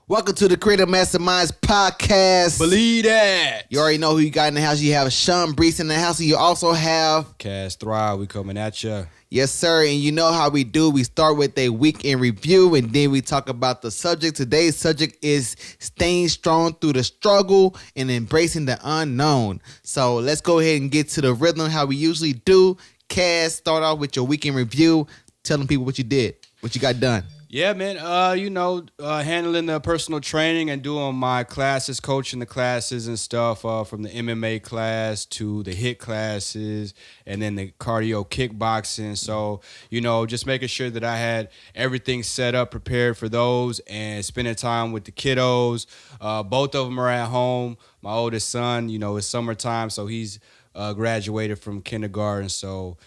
Welcome to the Creative Masterminds podcast. Believe that. You already know who you got in the house. You have Shawn in the house, and you also have Cast Thrive. We coming at you. Yes, sir. And you know how we do. We start with a week in review, and then we talk about the subject. Today's subject is staying strong through the struggle and embracing the unknown. So let's go ahead and get to the rhythm how we usually do. Cass, start off with your week in review. Telling people what you did, what you got done. Yeah, man. Handling the personal training and doing my classes, coaching the classes and stuff from the MMA class to the HIIT classes and then the cardio kickboxing. So, just making sure that I had everything set up, prepared for those and spending time with the kiddos. Both of them are at home. My oldest son, it's summertime, so he's graduated from kindergarten. So,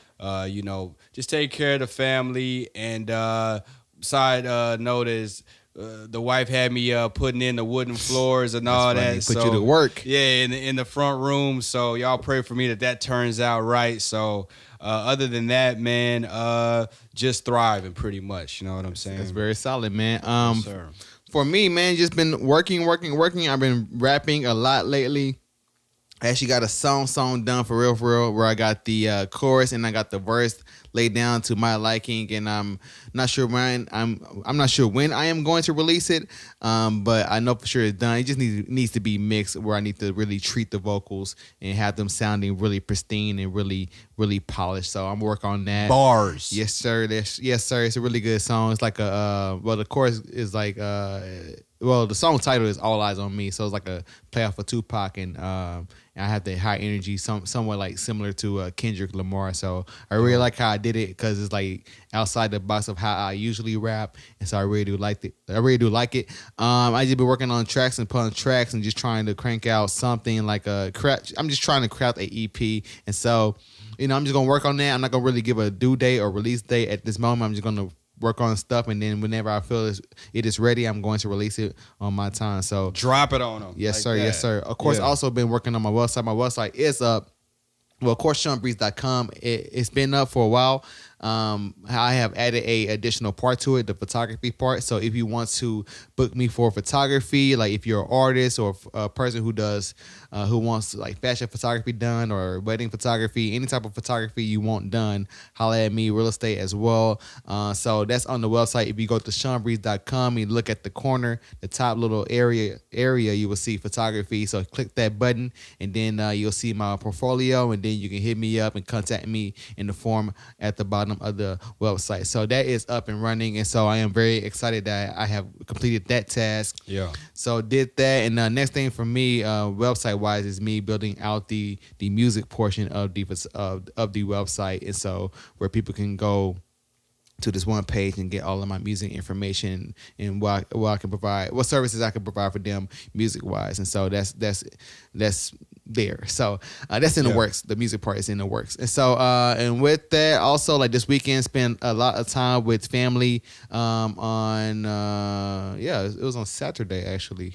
just take care of the family and side note is the wife had me putting in the wooden floors and all that. Put you to work. Yeah, in the front room. So y'all pray for me that turns out right. So other than that, man, just thriving pretty much. You know what I'm saying? That's very solid, man. Yes, sir. For me, man, just been working. I've been rapping a lot lately. I actually got a song done for real, where I got the chorus and I got the verse laid down to my liking, and I'm not sure when I'm not sure when I am going to release it, but I know for sure it's done. It just needs to be mixed where I need to really treat the vocals and have them sounding really pristine and really, really polished. So I'm working on that. Bars. Yes, sir. Yes, sir. It's a really good song. It's like the chorus is like the song title is All Eyes on Me, so it's like a play off of Tupac, and I have the high energy, somewhat like similar to Kendrick Lamar. So I really like how I did it because it's like outside the box of how I usually rap, and so I really do like it. I just been working on tracks and pulling tracks and just trying to crank out something like I'm just trying to craft an EP, and so I'm just gonna work on that. I'm not gonna really give a due date or release date at this moment. I'm just gonna work on stuff, and then whenever I feel it is ready, I'm going to release it on my time. So drop it on them. Yes, like sir. That. Yes, sir. Of course, also been working on my website. My website is up. Well, of course, ShawnBreeze.com. It's been up for a while. I have added a additional part to it, the photography part. So if you want to book me for photography, like if you're an artist or a person who wants like fashion photography done or wedding photography, any type of photography you want done, holla at me. Real estate as well. So that's on the website. If you go to ShawnBreeze.com and look at the corner, the top little area, you will see photography. So click that button, and then you'll see my portfolio, and then you can hit me up and contact me in the form at the bottom of the website. So that is up and running, and so I am very excited that I have completed that task. Yeah. So did that, and the next thing for me, website wise, is me building out the music portion of the website, and so where people can go to this one page and get all of my music information and what I can provide, what services I can provide for them music wise, and so that's there. So that's in the works. The music part is in the works, and so and with that, also like this weekend, spent a lot of time with family. It was on Saturday actually.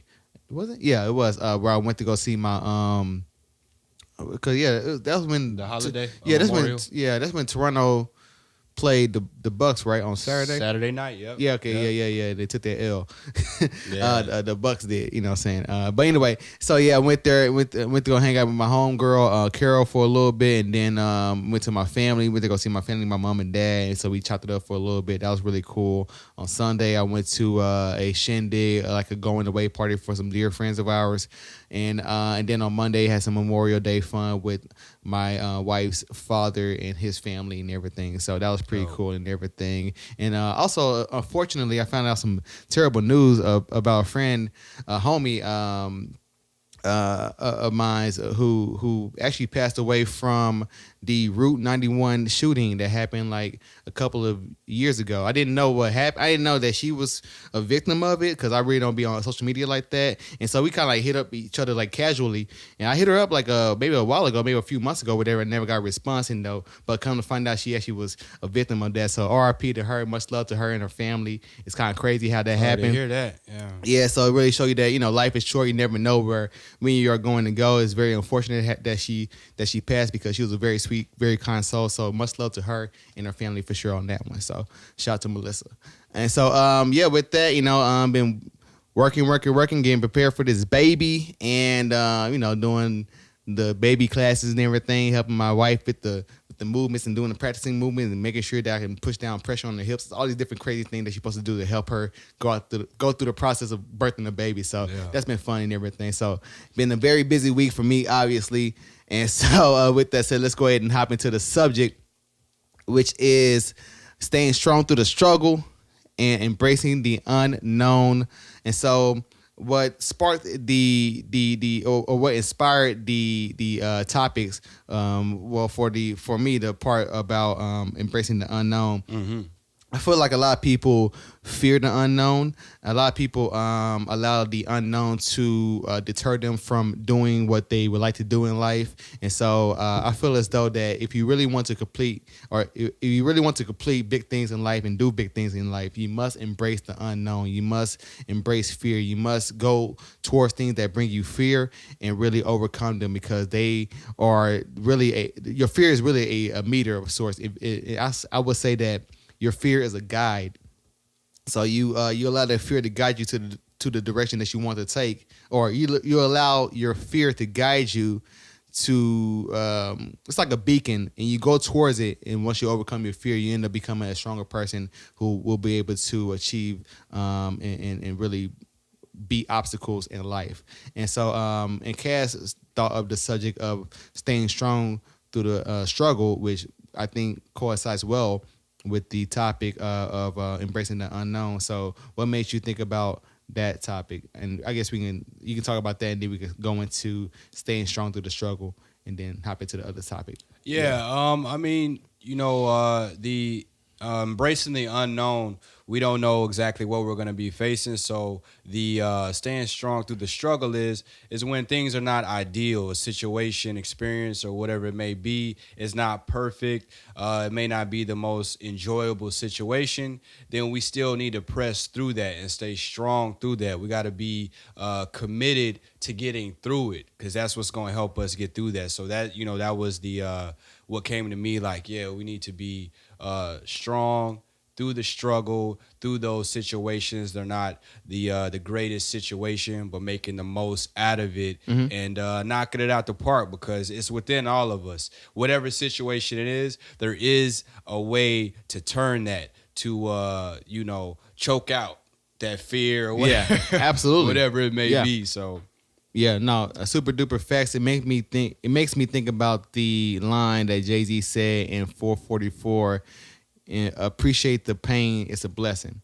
Was it? Yeah, it was. Where I went to go see my because that was when the holiday. That's when Toronto played the Bucks right on Saturday night. Yep. Yeah. Okay. Yep. Yeah. They took their L. Yeah. The Bucks did. You know what I'm saying. But anyway, so yeah, I went there. Went to go hang out with my homegirl Carol for a little bit, and then went to my family. Went to go see my family, my mom and dad. And so we chopped it up for a little bit. That was really cool. On Sunday, I went to a shindig, like a going away party for some dear friends of ours. And then on Monday, had some Memorial Day fun with my wife's father and his family and everything. So that was pretty cool and everything. And also, unfortunately, I found out some terrible news about a friend, a homie of mine who actually passed away from the Route 91 shooting that happened like a couple of years ago. I didn't know what happened. I didn't know that she was a victim of it because I really don't be on social media like that. And so we kind of like hit up each other like casually. And I hit her up like maybe a while ago, maybe a few months ago, whatever, and never got a response. And though, but come to find out, she actually was a victim of that. So RIP to her. Much love to her and her family. It's kind of crazy how that happened. To hear that, yeah. Yeah, so it really show you that life is short. You never know when you are going to go. It's very unfortunate that she passed because she was a very sweet, very kind soul. So much love to her and her family for sure on that one. So shout out to Melissa. And so with that, been working, getting prepared for this baby, and doing the baby classes and everything, helping my wife with the movements and doing the practicing movements and making sure that I can push down pressure on the hips. All these different crazy things that you're supposed to do to help her go through the process of birthing the baby. So that's been fun and everything. So been a very busy week for me, obviously. And so with that said, let's go ahead and hop into the subject, which is staying strong through the struggle and embracing the unknown. And so what sparked or what inspired the topics, for me, the part about embracing the unknown. I feel like a lot of people fear the unknown. A lot of people allow the unknown to deter them from doing what they would like to do in life. And so I feel as though that if you really want to complete, or if you really want to complete big things in life and do big things in life, you must embrace the unknown. You must embrace fear. You must go towards things that bring you fear and really overcome them, because they are really your fear is really a meter of sorts. I would say that your fear is a guide. So you allow that fear to guide you to the direction that you want to take, or you allow your fear to guide you to it's like a beacon, and you go towards it. And once you overcome your fear, you end up becoming a stronger person who will be able to achieve and really beat obstacles in life. And so and Cass thought of the subject of staying strong through the struggle, which I think coincides well with the topic of embracing the unknown. So what made you think about that topic? And I guess you can talk about that, and then we can go into staying strong through the struggle, and then hop into the other topic. I mean, the embracing the unknown, we don't know exactly what we're going to be facing. So the staying strong through the struggle is when things are not ideal, a situation, experience, or whatever it may be is not perfect. It may not be the most enjoyable situation. Then we still need to press through that and stay strong through that. We got to be committed to getting through it, because that's what's going to help us get through that. So that, that was the what came to me, like, we need to be strong through the struggle, through those situations. They're not the greatest situation, but making the most out of it and knocking it out the park, because it's within all of us. Whatever situation it is, there is a way to turn that to, choke out that fear or whatever, absolutely. whatever it may be. So. Yeah, no, super duper facts. It makes me think about the line that Jay-Z said in 444, appreciate the pain, it's a blessing.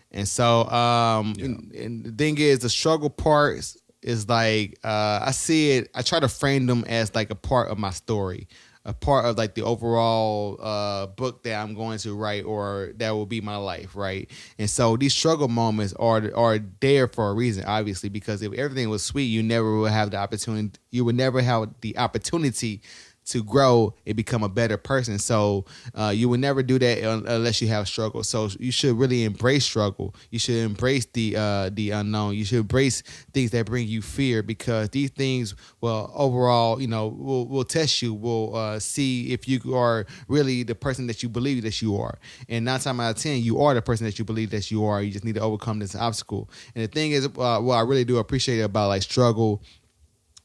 And so and the thing is, the struggle part is like I see it, I try to frame them as like a part of my story, a part of like the overall book that I'm going to write, or that will be my life, right? And so these struggle moments are there for a reason, obviously, because if everything was sweet, you never would have the opportunity. You would never have the opportunity to grow and become a better person. So you would never do that unless you have struggle. So you should really embrace struggle. You should embrace the unknown. You should embrace things that bring you fear, because these things will overall, will test you. Will see if you are really the person that you believe that you are. And 9 times out of 10, you are the person that you believe that you are. You just need to overcome this obstacle. And the thing is, what I really do appreciate about like struggle,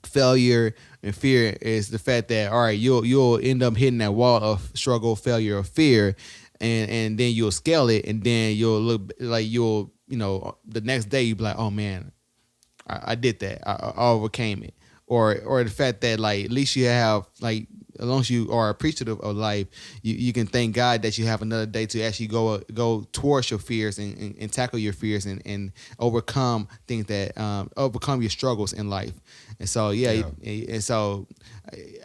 failure, and fear is the fact that, all right, you'll end up hitting that wall of struggle, failure, or fear, and then you'll scale it, and then you'll look like the next day you'll be like, oh man, I did that, I overcame it, or the fact that like at least you have like, as long as you are appreciative of life, you can thank God that you have another day to actually go towards your fears and tackle your fears and overcome things that overcome your struggles in life. And so and so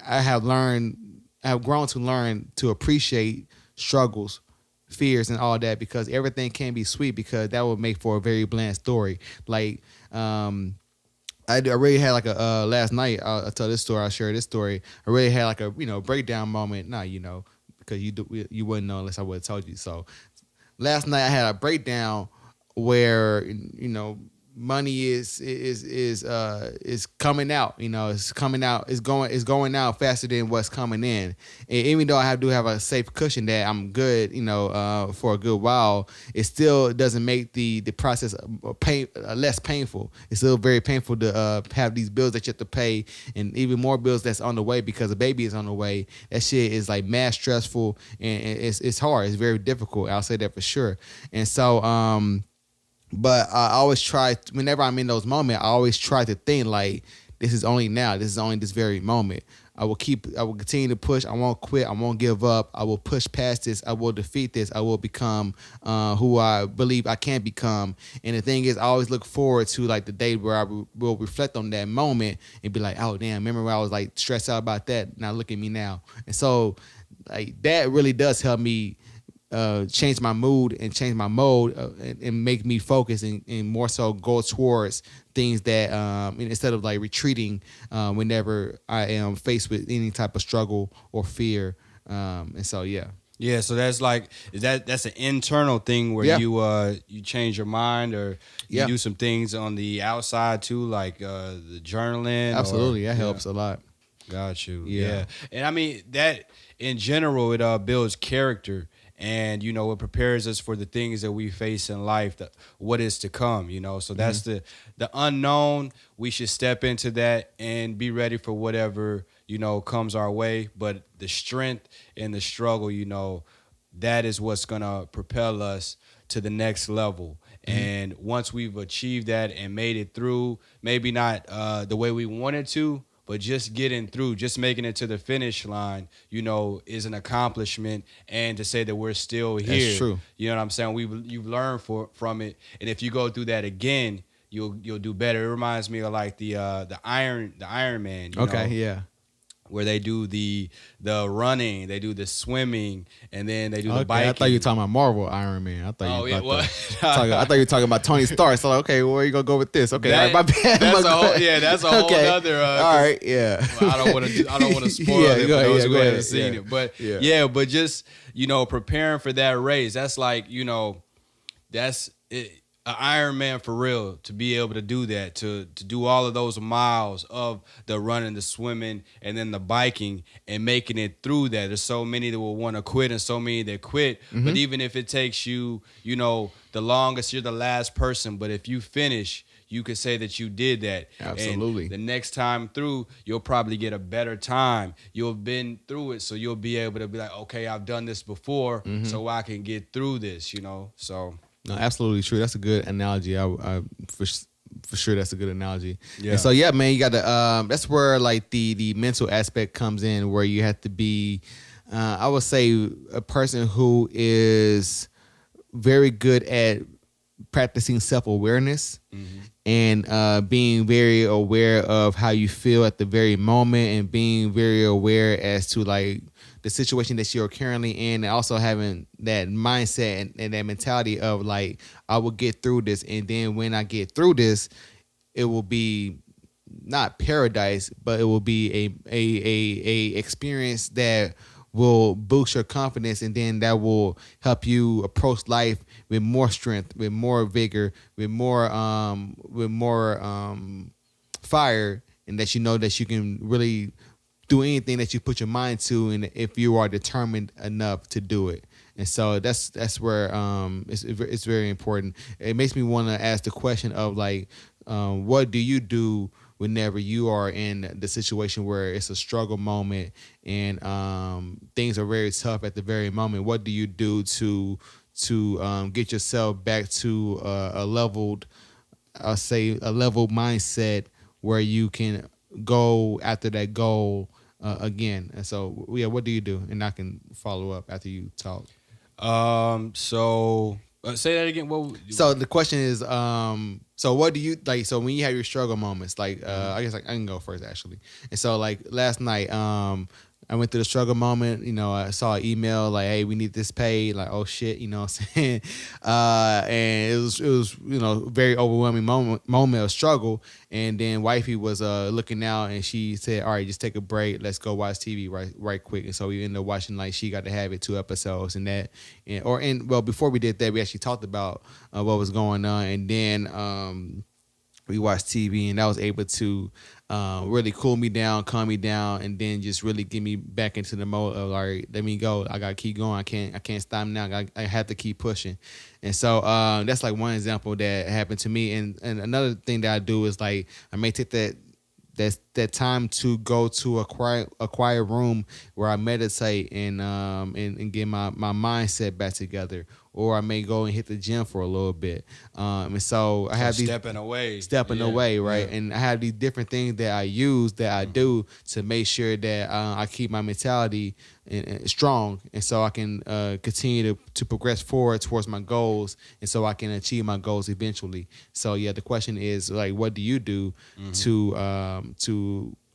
I have grown to learn to appreciate struggles, fears, and all that, because everything can be sweet, because that would make for a very bland story. Like I really had like a last night. I'll tell this story. I'll share this story. I really had like a breakdown moment. Because you wouldn't know unless I would have told you. So last night I had a breakdown where money is coming out. You know, it's coming out. It's going out faster than what's coming in. And even though do have a safe cushion that I'm good, you know, for a good while, it still doesn't make the process less painful. It's still very painful to have these bills that you have to pay, and even more bills that's on the way because a baby is on the way. That shit is like mad stressful, and it's hard. It's very difficult. I'll say that for sure. And so but I always try, whenever I'm in those moments, I always try to think like, this is only now. This is only this very moment. I will continue to push. I won't quit. I won't give up. I will push past this. I will defeat this. I will become who I believe I can become. And the thing is, I always look forward to like the day where I will reflect on that moment and be like, oh damn, remember when I was like stressed out about that? Now look at me now. And so like that really does help me change my mood and change my mode and make me focus and more so go towards things that instead of like retreating whenever I am faced with any type of struggle or fear. And so Yeah, so that's like that's an internal thing where you change your mind, or you do some things on the outside too, like the journaling. Absolutely, that helps a lot. Got you. Yeah. And I mean that in general it builds character. And, you know, it prepares us for the things that we face in life, what is to come, you know. So that's the unknown. We should step into that and be ready for whatever, you know, comes our way. But the strength and the struggle, you know, that is what's going to propel us to the next level. And once we've achieved that and made it through, maybe not the way we wanted to, but just getting through, just making it to the finish line, you know, is an accomplishment. And to say that we're still here, that's true. You know what I'm saying? You've learned from it, and if you go through that again, you'll do better. It reminds me of like the Iron Man. You know, where they do the running, they do the swimming, and then they do the biking. I thought you were talking about Marvel Iron Man. I thought you were talking about Tony Stark. So like, okay, where are you gonna go with this? Okay, my bad. That's a whole other. All right, yeah. Well, I don't want to spoil it for those who haven't seen it. But but just, you know, preparing for that race. That's like, you know, that's it. An Iron Man for real, to be able to do that, to do all of those miles of the running, the swimming, and then the biking, and making it through that. There's so many that will want to quit and so many that quit. But even if it takes you, you know, the longest, you're the last person. But if you finish, you could say that you did that. Absolutely. And the next time through, you'll probably get a better time. You'll have been through it, so you'll be able to be like, okay, I've done this before, so I can get through this, you know, so... No, absolutely true. That's a good analogy. I for sure that's a good analogy. Yeah. And so man, you got to that's where like the mental aspect comes in, where you have to be I would say a person who is very good at practicing self-awareness and being very aware of how you feel at the very moment, and being very aware as to like the situation that you're currently in, and also having that mindset and that mentality of like, I will get through this, and then when I get through this, it will be not paradise, but it will be a experience that will boost your confidence, and then that will help you approach life with more strength, with more vigor, with more fire, and that you know that you can really do anything that you put your mind to, and if you are determined enough to do it. And so that's where it's very important. It makes me want to ask the question of like, what do you do whenever you are in the situation where it's a struggle moment and things are very tough at the very moment? What do you do to get yourself back to a leveled mindset where you can go after that goal again? And so what do you do? And I can follow up after you talk. So say that again. So the question is, so what do you like? So when you have your struggle moments, like I guess like I can go first actually. And so like last night, I went through the struggle moment. You know, I saw an email like, "Hey, we need this paid." Like, oh shit, you know what I'm saying? And it was you know, very overwhelming moment of struggle. And then wifey was looking out, and she said, "All right, just take a break. Let's go watch TV right quick." And so we ended up watching like She Got to Have It 2 episodes, and that, well, before we did that, we actually talked about what was going on, and then we watched TV, and that was able to really cool me down, calm me down, and then just really get me back into the mode of, all right, let me go. I gotta keep going. I can't stop now. I have to keep pushing. And so that's like one example that happened to me. And another thing that I do is like I may take that time to go to a quiet room where I meditate and get my mindset back together. Or I may go and hit the gym for a little bit. And so I have these stepping away, right? Yeah. And I have these different things that I use, that I do to make sure that I keep my mentality strong, and so I can continue to progress forward towards my goals, and so I can achieve my goals eventually. So yeah, the question is like, what do you do to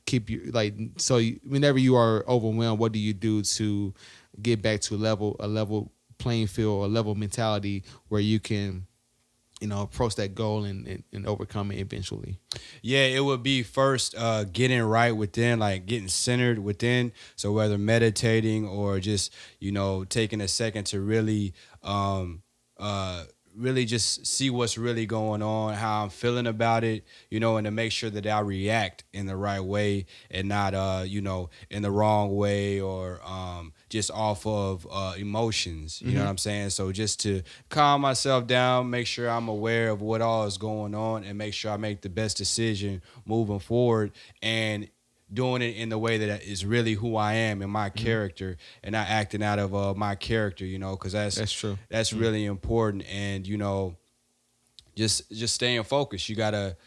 keep you like, so whenever you are overwhelmed, what do you do to get back to a level playing field or level mentality where you can, approach that goal and overcome it eventually? Yeah, it would be first getting right within, like getting centered within. So whether meditating or just, taking a second to really really just see what's really going on, how I'm feeling about it, and to make sure that I react in the right way and not, in the wrong way or just off of emotions. You know what I'm saying? So just to calm myself down, make sure I'm aware of what all is going on, and make sure I make the best decision moving forward, and doing it in the way that is really who I am and my character, and not acting out of my character, because that's true. That's really important. And just staying focused. You gotta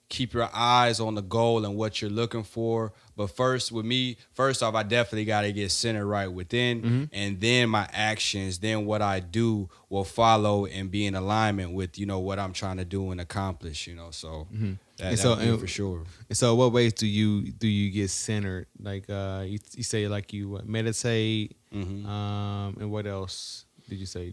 keep your eyes on the goal and what you're looking for. But first off, I definitely got to get centered right within, and then my actions, then what I do will follow and be in alignment with, what I'm trying to do and accomplish, so that's for sure. And so what ways do you get centered? Like you say like you meditate, and what else did you say?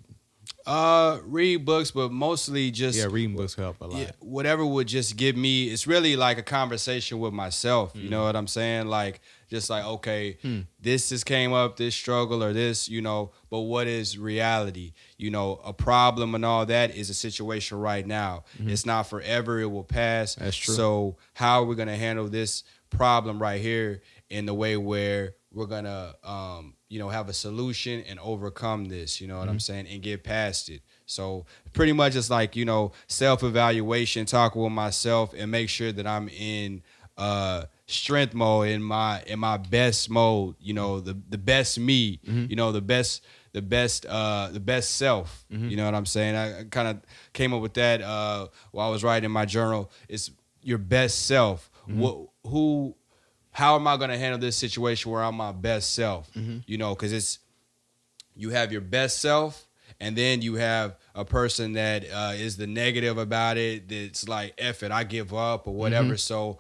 Read books, but mostly just reading books help a lot. Yeah, whatever would just give me. It's really like a conversation with myself. You know what I'm saying? Like just like, okay, this just came up, this struggle or this, but what is reality? A problem and all that is a situation right now. It's not forever. It will pass. That's true. So how are we gonna handle this problem right here in the way where we're gonna have a solution and overcome this, what I'm saying, and get past it. So pretty much it's like, self-evaluation, talk with myself, and make sure that I'm in strength mode, in my best mode, the best me, the best self. You know what I'm saying? I kind of came up with that while I was writing in my journal. It's your best self. How am I going to handle this situation where I'm my best self? Because you have your best self, and then you have a person that is the negative about it. That's like, F it, I give up or whatever. So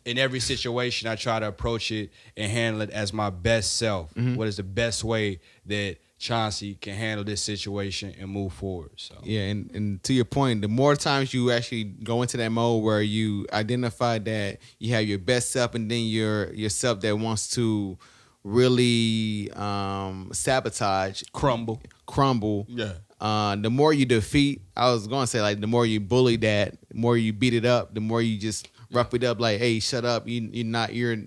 in every situation, I try to approach it and handle it as my best self. What is the best way that Chauncey can handle this situation and move forward? So yeah, and to your point, the more times you actually go into that mode where you identify that you have your best self, and then your self that wants to really sabotage, crumble. Yeah. The more you defeat, I was going to say, like, the more you bully that, the more you beat it up, the more you just rough it up, like, hey, shut up, the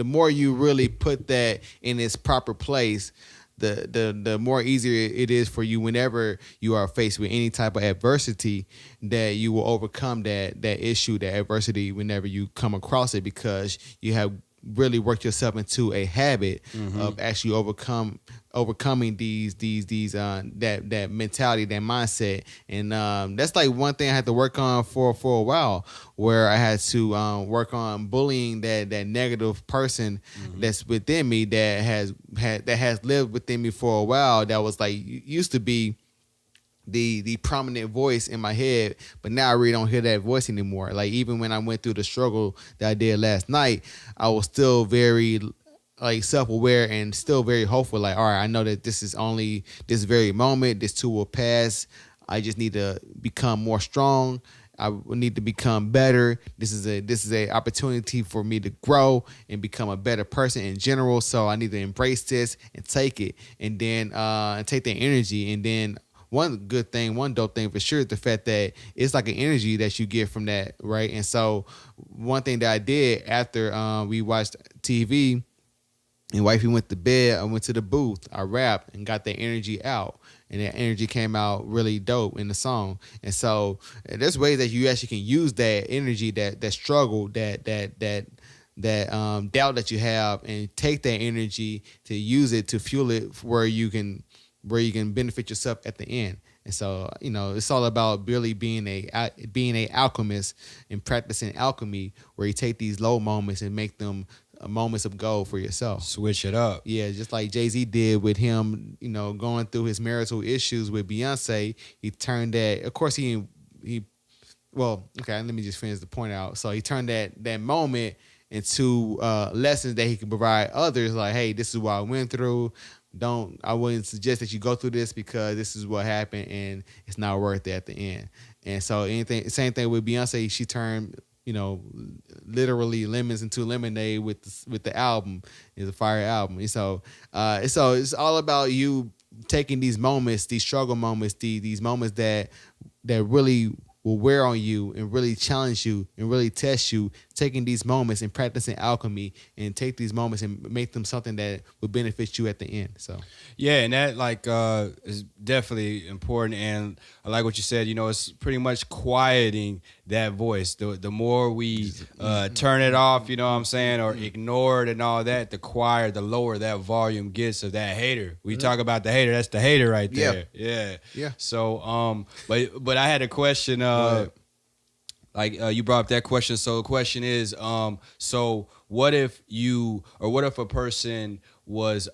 more you really put that in its proper place, the more easier it is for you whenever you are faced with any type of adversity, that you will overcome that issue, that adversity, whenever you come across it, because you have really worked yourself into a habit of actually overcoming these that mentality, that mindset. And that's like one thing I had to work on for a while, where I had to work on bullying that negative person that's within me, that has lived within me for a while, that was like used to be the prominent voice in my head, but now I really don't hear that voice anymore. Like, even when I went through the struggle that I did last night, I was still very like self-aware and still very hopeful. Like, all right, I know that this is only this very moment. This too will pass. I just need to become more strong. I need to become better. This is a opportunity for me to grow and become a better person in general. So I need to embrace this and take it, and then take the energy, and then one good thing, one dope thing for sure is the fact that it's like an energy that you get from that, right? And so one thing that I did after we watched TV and wifey went to bed, I went to the booth, I rapped and got that energy out. And that energy came out really dope in the song. And so there's ways that you actually can use that energy, that struggle, that doubt that you have, and take that energy to use it to fuel it where you can benefit yourself at the end. And so, it's all about really being a alchemist and practicing alchemy, where you take these low moments and make them moments of gold for yourself. Switch it up. Yeah, just like Jay-Z did with him, going through his marital issues with Beyonce. He turned that, of course, well, okay, let me just finish the point out. So he turned that moment into lessons that he can provide others, like, hey, this is what I went through. I wouldn't suggest that you go through this, because this is what happened and it's not worth it at the end. And so same thing with Beyonce. She turned, literally lemons into lemonade with the album. It's a fire album. And so it's all about you taking these moments, these struggle moments, these moments that really will wear on you and really challenge you and really test you, taking these moments and practicing alchemy, and take these moments and make them something that will benefit you at the end. So yeah, and that is definitely important. And I like what you said. It's pretty much quieting that voice. The more we turn it off, you know what I'm saying, or ignore it and all that, the lower that volume gets of that hater. We talk about the hater. That's the hater right there. Yeah. So but I had a question. You brought up that question. So the question is, so what if a person was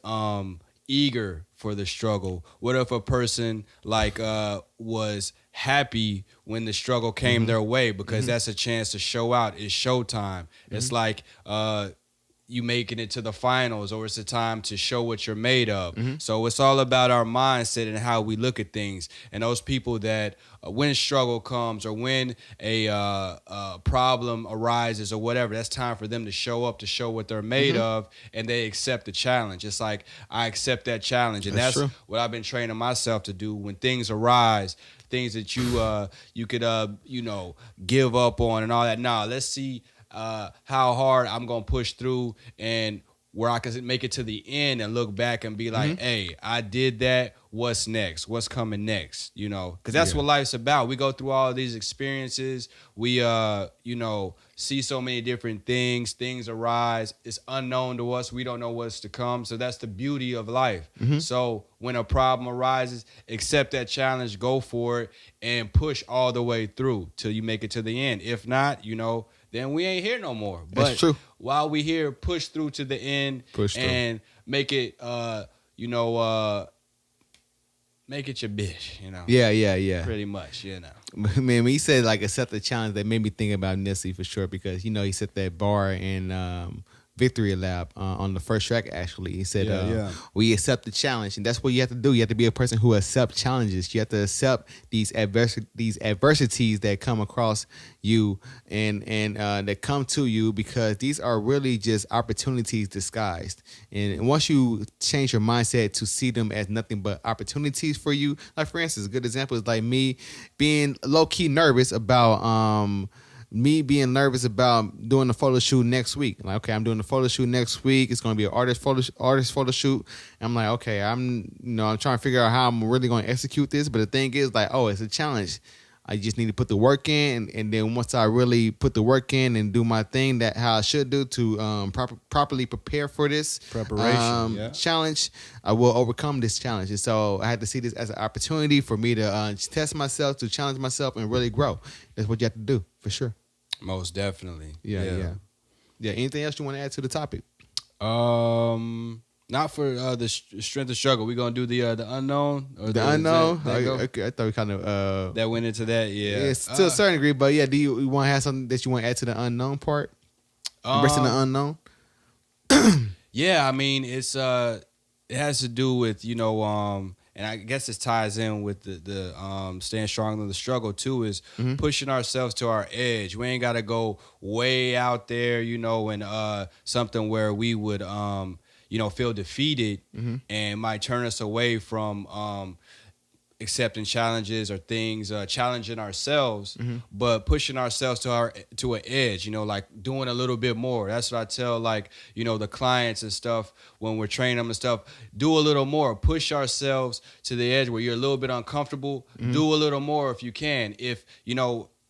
eager for the struggle? What if a person was happy when the struggle came their way, because that's a chance to show out? It's showtime. It's like you making it to the finals, or it's a time to show what you're made of. So it's all about our mindset and how we look at things. And those people that when struggle comes, or when a problem arises or whatever, that's time for them to show up, to show what they're made of, and they accept the challenge. It's like, I accept that challenge. And that's what I've been training myself to do when things arise, things that you could give up on and all that. Nah, let's see how hard I'm going to push through, and where I can make it to the end and look back and be like, hey, I did that. What's next? What's coming next? Because that's what life's about. We go through all of these experiences. We, see so many different things. Things arise. It's unknown to us. We don't know what's to come. So that's the beauty of life. So when a problem arises, accept that challenge, go for it, and push all the way through till you make it to the end. If not, then we ain't here no more. But that's true. While we here, push through to the end and make it, make it your bitch, Yeah. Pretty much, Man, when he said accept the challenge, that made me think about Nipsey for sure, because he set that bar in Victory Lab on the first track. Actually, he said, "We accept the challenge," and that's what you have to do. You have to be a person who accepts challenges. You have to accept these adversities that come across you and that come to you, because these are really just opportunities disguised. And once you change your mindset to see them as nothing but opportunities for you, like for instance, a good example is like me being low key nervous about doing the photo shoot next week. Like, okay, I'm doing the photo shoot next week. It's going to be an artist photo shoot. And I'm like, okay, I'm trying to figure out how I'm really going to execute this. But the thing is, it's a challenge. I just need to put the work in, and then once I really put the work in and do my thing that how I should do to properly prepare for this challenge, I will overcome this challenge. And so I had to see this as an opportunity for me to test myself, to challenge myself, and really grow. That's what you have to do, for sure. Most definitely. Yeah. Anything else you want to add to the topic? Not for the strength of struggle. We're gonna do the unknown. Or the unknown. Okay, I thought we kind of that went into that. Yeah, to a certain degree. But yeah, do you want to have something that you want to add to the unknown part? Embracing the unknown. Yeah, I mean it has to do with and I guess this ties in with the staying strong in the struggle too, is pushing ourselves to our edge. We ain't got to go way out there, and something where we would feel defeated and might turn us away from accepting challenges or things, challenging ourselves, Mm-hmm. but pushing ourselves to an edge. Like doing a little bit more. That's what I tell the clients and stuff when we're training them and stuff. Do a little more. Push ourselves to the edge where you're a little bit uncomfortable. Mm-hmm. Do a little more if you can. If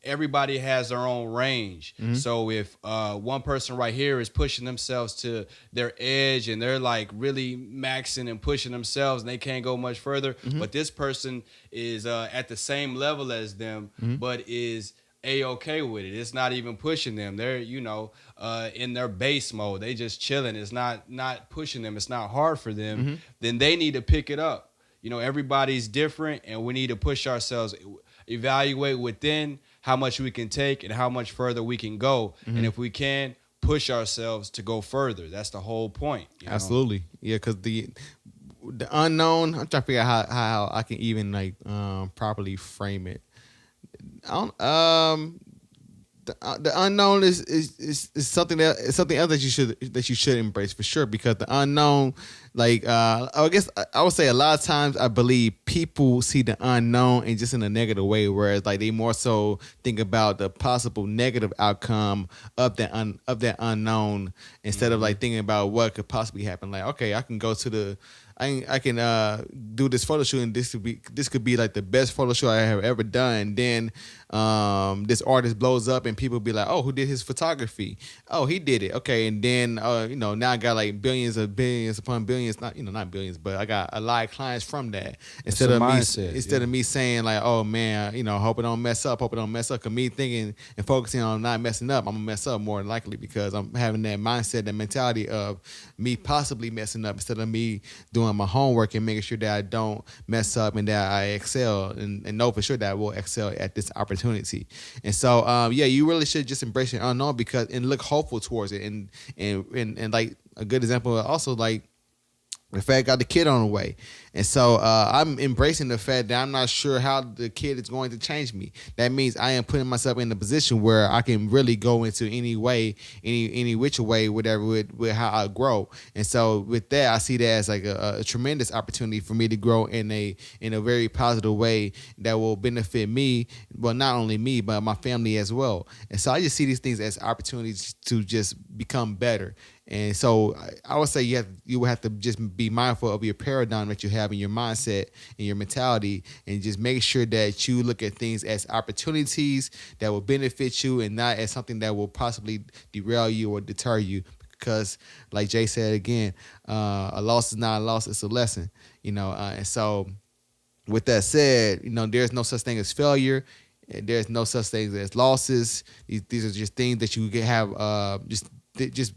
everybody has their own range. Mm-hmm. So if one person right here is pushing themselves to their edge and they're like really maxing and pushing themselves and they can't go much further, Mm-hmm. but this person is at the same level as them, Mm-hmm. but is A-okay with it. It's not even pushing them. They're, in their base mode. They just chilling. It's not pushing them. It's not hard for them. Mm-hmm. Then they need to pick it up. Everybody's different and we need to push ourselves, evaluate within how much we can take and how much further we can go. Mm-hmm. And if we can, push ourselves to go further. That's the whole point. Absolutely. Yeah, because the unknown, I'm trying to figure out how I can even properly frame it. The unknown is something else that you should embrace for sure, because the unknown, I guess I would say a lot of times I believe people see the unknown and just in a negative way, whereas they more so think about the possible negative outcome of that unknown instead of thinking about what could possibly happen. Like, okay, I can go to I can do this photo shoot and this could be like the best photo shoot I have ever done. Then this artist blows up and people be like, oh, who did his photography? Oh, he did it. Okay, and then now I got like billions upon billions, not billions, but I got a lot of clients from that. Instead of me saying like, oh man, hope it don't mess up. Cause me thinking and focusing on not messing up, I'm gonna mess up more than likely because I'm having that mindset, that mentality of me possibly messing up instead of me doing my homework and making sure that I don't mess up and that I excel and know for sure that I will excel at this opportunity. And so, you really should just embrace your unknown and look hopeful towards it. And like a good example, also like the fact got the kid on the way. And so I'm embracing the fact that I'm not sure how the kid is going to change me. That means I am putting myself in a position where I can really go into any way, any which way, whatever, with how I grow. And so with that, I see that as like a tremendous opportunity for me to grow in a very positive way that will benefit me, well, not only me, but my family as well. And so I just see these things as opportunities to just become better. And so I would say you would have to just be mindful of your paradigm that you have in your mindset and your mentality, and just make sure that you look at things as opportunities that will benefit you and not as something that will possibly derail you or deter you. Because like Jay said again, a loss is not a loss, it's a lesson, and so with that said, there's no such thing as failure. There's no such thing as losses. These are just things that you can have just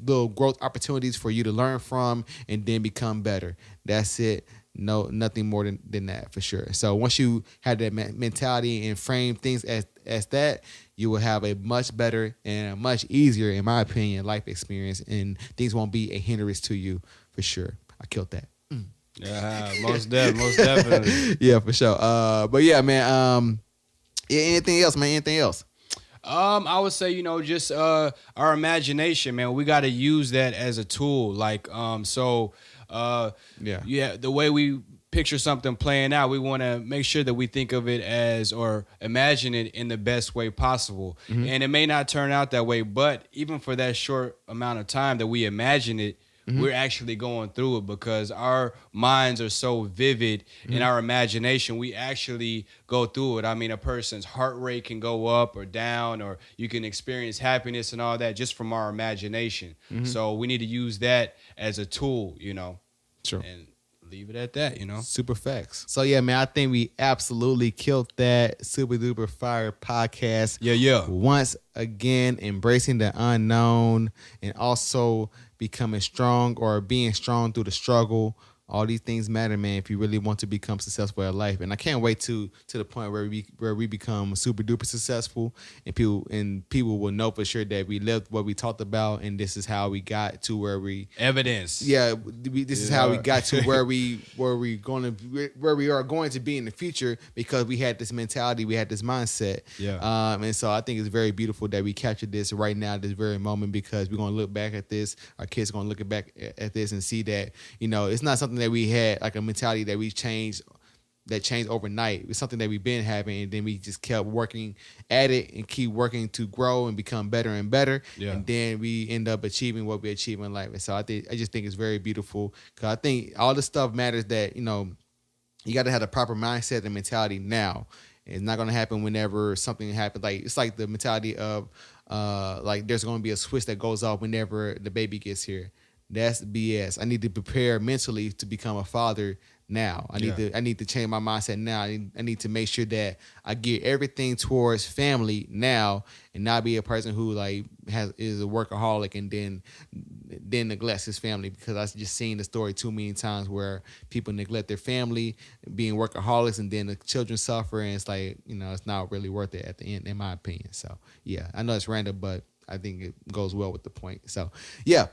little growth opportunities for you to learn from and then become better. That's it. No, nothing more than that for sure. So once you have that mentality and frame things as that, you will have a much better and a much easier, in my opinion, life experience, and things won't be a hindrance to you for sure. I killed that. Yeah, most definitely. Yeah, for sure. But yeah, man. Anything else, man? Anything else? I would say, just our imagination, man. We got to use that as a tool. The way we picture something playing out, we want to make sure that we think of it as, or imagine it in the best way possible. Mm-hmm. And it may not turn out that way, but even for that short amount of time that we imagine it, mm-hmm. we're actually going through it because our minds are so vivid mm-hmm. in our imagination. We actually go through it. I mean, a person's heart rate can go up or down, or you can experience happiness and all that just from our imagination. Mm-hmm. So we need to use that as a tool, Sure. And leave it at that, Super facts. So yeah, man, I think we absolutely killed that Super Duper Fire podcast. Yeah. Once again, embracing the unknown and also becoming strong or being strong through the struggle. All these things matter, man, if you really want to become successful in life. And I can't wait to the point where we become super duper successful, and people will know for sure that we lived what we talked about, and this is how we got to where we evidence. Yeah, this is how we got to where we are going to be in the future, because we had this mentality, we had this mindset. Yeah. And so I think it's very beautiful that we captured this right now, this very moment, because we're gonna look back at this. Our kids are gonna look back at this and see that it's not something that we had, like a mentality that we changed that changed overnight. It was something that we've been having, and then we just kept working at it and keep working to grow and become better and better. Yeah. And then we end up achieving what we achieve in life. And so I just think it's very beautiful, because I think all the stuff matters that, you know, you got to have the proper mindset and mentality now. It's not going to happen whenever something happens. Like, it's like the mentality of like there's going to be a switch that goes off whenever the baby gets here. That's BS. I need to prepare mentally to become a father now. I need to change my mindset now. I need to make sure that I gear everything towards family now, and not be a person who like is a workaholic and then neglects his family, because I've just seen the story too many times where people neglect their family, being workaholics, and then the children suffer, and it's like, you know, it's not really worth it at the end, in my opinion. So yeah, I know it's random, but I think it goes well with the point. So yeah.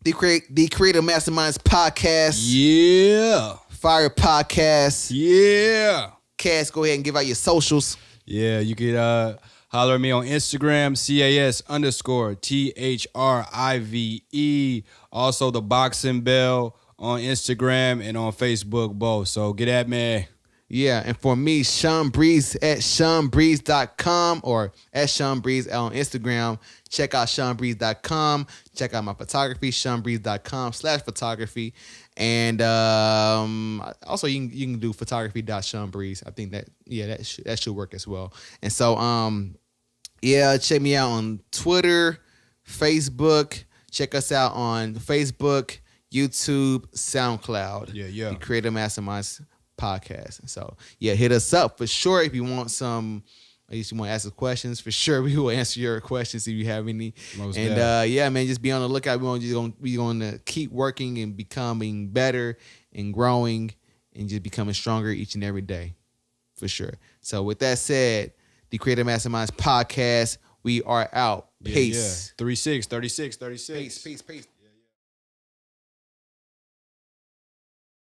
The Creative Masterminds podcast. Yeah. Fire podcast. Yeah. Cass, go ahead and give out your socials. Yeah, you could holler at me on Instagram, CAS_THRIVE. Also, the Boxing Bell on Instagram and on Facebook, both. So get at me. Yeah, and for me, Shawn Breeze at ShawnBreeze.com or at Shawn Breeze on Instagram. Check out ShawnBreeze.com. Check out my photography, ShawnBreeze.com/photography. And also you can do photography.ShawnBreeze. I think that should work as well. And so check me out on Twitter, Facebook. Check us out on Facebook, YouTube, SoundCloud. Yeah. The Creative Masterminds podcast. So yeah, hit us up for sure if you want some. At least you want to ask us questions. For sure, we will answer your questions if you have any. Yeah, man, just be on the lookout. We're going to keep working and becoming better and growing and just becoming stronger each and every day, for sure. So with that said, the Creative Masterminds podcast, we are out. Peace. Yeah. 36. Peace.